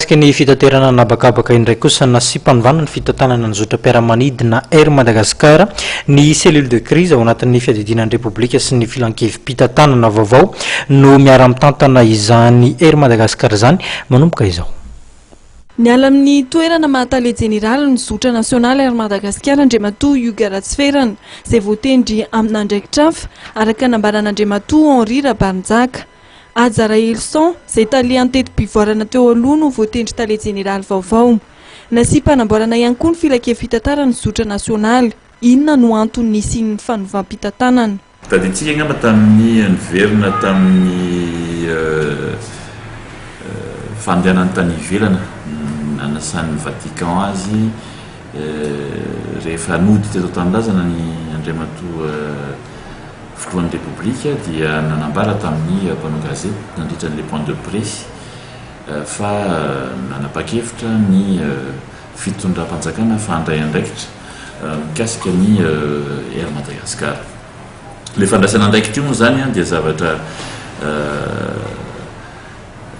Mikasika ny fitaterana nabakabaka indray kosa nasipamvanana ny fitantanana ny zotra-piaramanidina Air Madagascar ny cellule de crise ao anatin'ny fiadidinan'ny Repoblika sy ny filankevim-pitantanana vaovao no miara-mitantana izany Air Madagascar izany manomboka izao. Niala amin'ny toerana mahatale jeneraly ny zotra nasionaly Air Madagascar Andriamatoa Hugues Ratsiférana izay voatendry amin'andraikitrafa araka nambaran'Andriamatoa Henri Rabarinjaka. Adzara Elson izay talia antety-pivoarana teo aloha no voatendry tale jeneraly vaovao. Nasipa hanamboarana ihany koa ny filankevim-pitantanana ny zotra nasionaly. Inona no antony nisian'ny fanovam-pitantanana? Taditsika angamba tamin'ny niverina tamin'ny fandehanany tany ivelana nanasan'ny Vatican azy rehefa nody teto tanindrazana ny Andriamatoa filohan'ny Repoblika dia nanambara tamin'ny mpanao gazety nandritra ny point de presse fa nanapa-kevitra ny fitondram-panjakana fa handray andraikitra mikasika ny Air Madagascar. Le fandraisana andraikitra io moa zany dia zavatra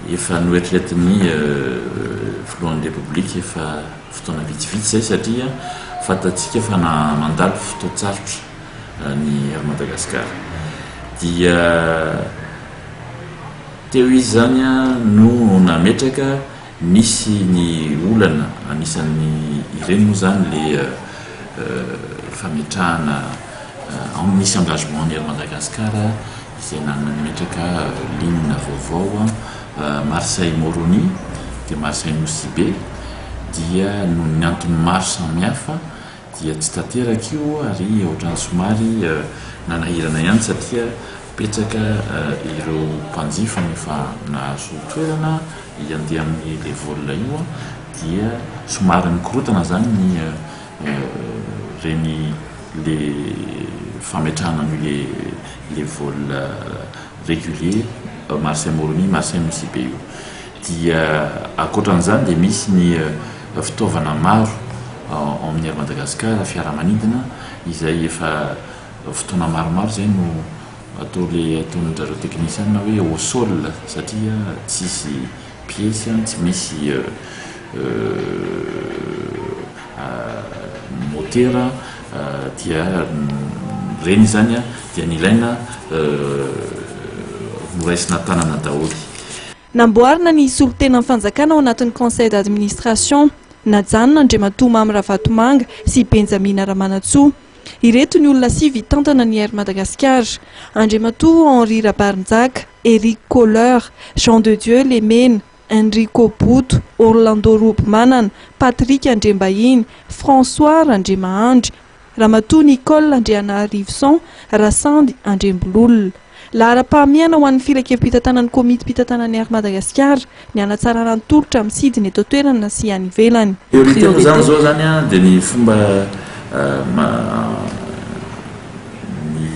efa noeritreretin'ny filohan'ny Repoblika efa fotoana vitsivitsy zay satria fatatsika fa mandalo fotoan-tsarotra ny Air Madagascar. Dia teo izy zany no nametraka nisy ny olana anisan'ny ireny moa zany le fametrahana misy engagement ny Air Madagascar izay nametraka ligne vaovao Marseille Moroni dia Marseille Nosy-Be dia no ny antony maro samihafa dia tsy tanteraka io ary ohatrany somary nanahirana ihany satria petsaka ireo mpanjifa nefa nahazo toerana iandeha amin'ny le vol io dia somary mikorotana zany ny reny le fametrahana ny le vol régulier Marseille Moroni Marseille Nosy-Be io dia akoatran'izany dia misy ny fitaovana maro amin'ny Air Madagascar fiaramanidina izay efa fotoana maromaro zay no atao le ataon'izareo technicien hoe au sol satria tsisy pièce tsy misy motera dia reny zany dia nilaina noraisina tanana daholo. Namboarina ny solotena amin'ny fanjakana ao anatin'ny conseil d'administration najanona Andriamatoa Mamy Ravatomanga sy Benjamin Ramanantsoa. Ireto ny olona sivy tantana ny Air Madagascar: Andriamatoa Henri Rabarinjaka, Eric Kohler, Jean de Dieu Lemena, Enrico Boto, Orlando Roubmanana, Patrick Andrembahiny, François Randremahandry, Ramatoa Nicole Andrianarivson, Rasandy Andrembololona. Lahara-pahamiana ho an'ny filankevim-pitantanan'ny komity mpitantanan'ny Air Madagascar ny hanatsarana ny tolotra amin'ny sidiny eto toerana sy any ivelany. Priorité zany zao zany dia ny fomba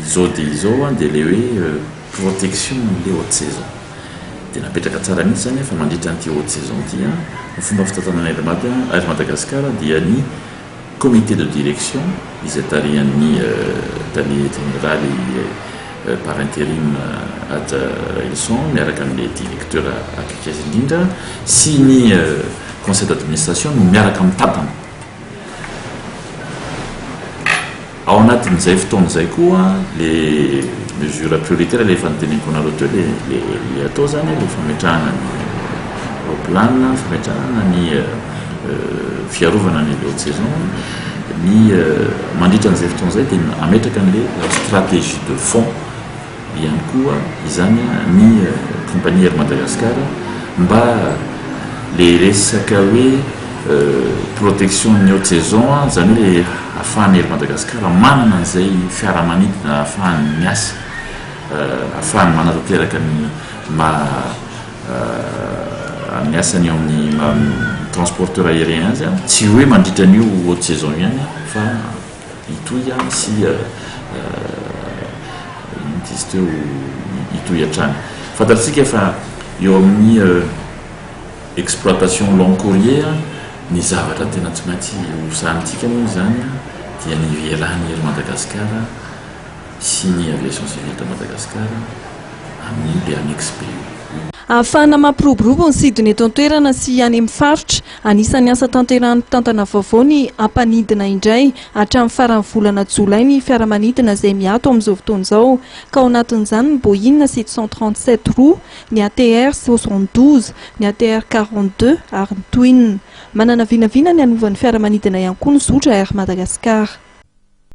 izao dia izao dia le hoe protection le haute saison dia napetraka tsara mihitsy zany fa mandritra an'ity haute saison ity ny fomba fitantanana Air Madagascar dia ny comité de direction izay tarihan'ny tany généraly par intérim Elson miaraka amin'le directeur akaiky azy indrindra sy ny conseil d'administration no miaraka mitantana. Ao anatin'izay fotoana izay koa le mesure prioritaire le efa noteneniko anareo teo le atao zany le fametrahana ny roplanina fametrahana ny fiarovana ny haute saison ny mandritra an'izay fotoana izay dia ametraka an'le stratégie de fond ihany koa izany ny compagnie Air Madagascar mba le resaka hoe protection ny haute saison zany hoe ahafahan'ny Air Madagascar manana an'izay fiaramanidina ahafahany miasa ahafahany manatanteraka ny miasany ao amin'ny transporteur aérien azy tsy hoe mandritra an'io haute saison ihany fa itoy sy izy teo itoy hatrany. Fantatsika fa eo amin'ny exploitation long courrier ny zavatra tena tsy maintsy hosanitsika moa zany dia ny ivelan'ny Air Madagascar sy ny aviation civile de Madagascar amin'ny le annexe B. ahafahana mampiroborobo ny sidiny eto an-toerana sy any amin'ny faritra. Anisan'ny asa tanterahany tantana vaovao ny ampanidina indray hatramin'ny faran'ny volana jolay ny fiaramanidina izay miato amin'izao fotoana izao, ka ao anatin'izany ny Boeing 737 roue, ny ATR 72, ny ATR 42 ary ny Twin. Manana vinavina ny anovan'ny fiaramanidina ihany koa ny Zotra Air Madagasikara.